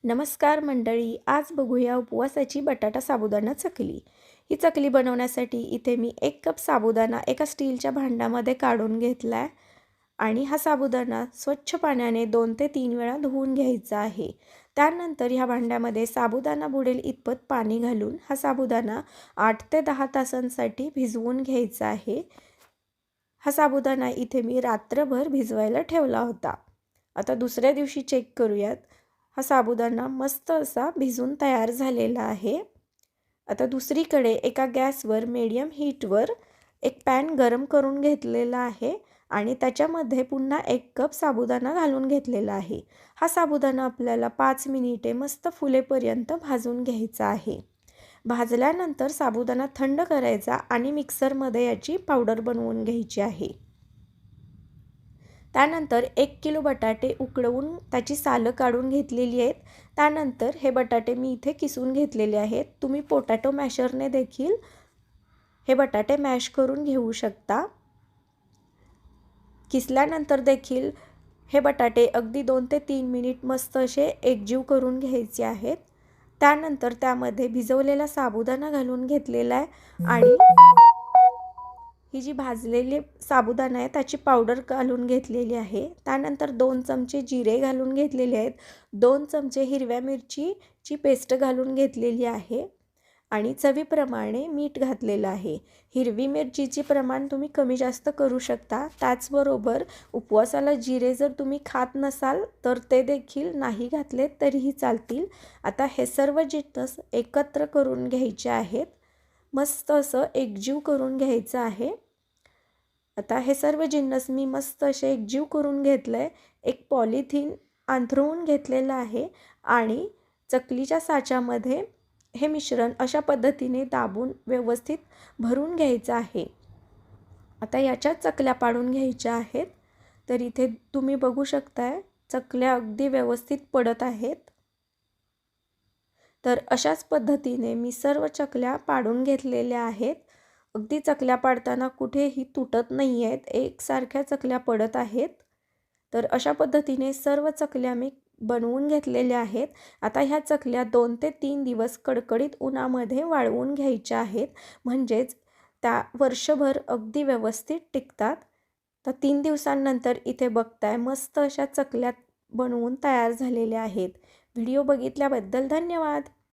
नमस्कार मंडळी, आज बघूया उपवासाची बटाटा साबुदाणा चकली। ही चकली बनवण्यासाठी इथे मी 1 कप साबुदाणा एका स्टीलच्या भांड्यामध्ये काढून घेतला आहे आणि हा साबुदाणा स्वच्छ पाण्याने 2 ते 3 वेळा धुवून घ्यायचा आहे। त्यानंतर ह्या भांड्यामध्ये साबुदाणा बुडेल इतपत पाणी घालून हा साबुदाणा 8 ते 10 तासांसाठी भिजवून घ्यायचा आहे। हा साबुदाणा इथे मी रात्रभर भिजवायला ठेवला होता। आता दुसऱ्या दिवशी चेक करूयात। हा साबुदाणा मस्त असा भिजून तयार झालेला आहे। आता दुसरीकडे एका गॅसवर मीडियम हीटवर एक पॅन गरम करून घेतलेला आहे आणि त्याच्यामध्ये पुन्हा 1 कप साबुदाणा घालून घेतलेला आहे। हा साबुदाणा आपल्याला 5 मिनिटे मस्त फुलेपर्यंत भाजून घ्यायचा आहे। भाजल्यानंतर साबुदाणा थंड करायचा आणि मिक्सरमध्ये याची पावडर बनवून घ्यायची आहे। त्यानंतर 1 किलो बटाटे उकडवून त्याची सालं काढून घेतलेली आहेत। त्यानंतर हे बटाटे मी इथे किसून घेतलेले आहेत। तुम्ही पोटॅटो मॅशरने देखील हे बटाटे मॅश करून घेऊ शकता। किसल्यानंतर देखील हे बटाटे अगदी 2 ते 3 मिनिट मस्त असे एकजीव करून घ्यायचे आहेत। त्यानंतर त्यामध्ये भिजवलेला साबुदाणा घालून घेतलेला आहे आणि ही जी भाजलेली साबुदाणा आहे त्याची पावडर घालून घेतलेली आहे। त्यानंतर 2 चमचे जिरे घालून घेतलेले आहेत, 2 चमचे हिरव्या मिरचीची पेस्ट घालून घेतलेली आहे आणि चवीप्रमाणे मीठ घातलेलं आहे। हिरवी मिरचीचे प्रमाण तुम्ही कमी जास्त करू शकता। त्याचबरोबर उपवासाला जिरे जर तुम्ही खात नसाल तर ते देखील नाही घातले तरीही चालतील। आता हे सर्व जिन्नस एकत्र करून घ्यायचे आहेत, मस्त असं एकजीव करून घ्यायचं आहे। आता हे सर्व जिन्नस मी मस्त असे एकजीव करून घेतलंय। एक पॉलिथिन अंथरून घेतलेलं आहे आणि चकलीच्या साच्यामध्ये हे मिश्रण अशा पद्धतीने दाबून व्यवस्थित भरून घ्यायचं आहे। आता याच्या चकल्या पाडून घ्यायच्या आहेत। तर इथे तुम्ही बघू शकताय चकल्या अगदी व्यवस्थित पडत आहेत। तर अशाच पद्धतीने मी सर्व चकल्या पाडून घेतलेल्या आहेत। अगदी चकल्या पाडताना कुठेही तुटत नाही आहेत, एकसारख्या चकल्या पडत आहेत। तर अशा पद्धतीने सर्व चकल्या मी बनवून घेतलेल्या आहेत। आता ह्या चकल्या 2 ते 3 दिवस कडकडीत उन्हामध्ये वाळवून घ्यायच्या आहेत, म्हणजेच त्या वर्षभर अगदी व्यवस्थित टिकतात। तर 3 दिवसांनंतर इथे बघताय मस्त अशा चकल्या बनवून तयार झालेल्या आहेत। व्हिडिओ बघितल्याबद्दल धन्यवाद।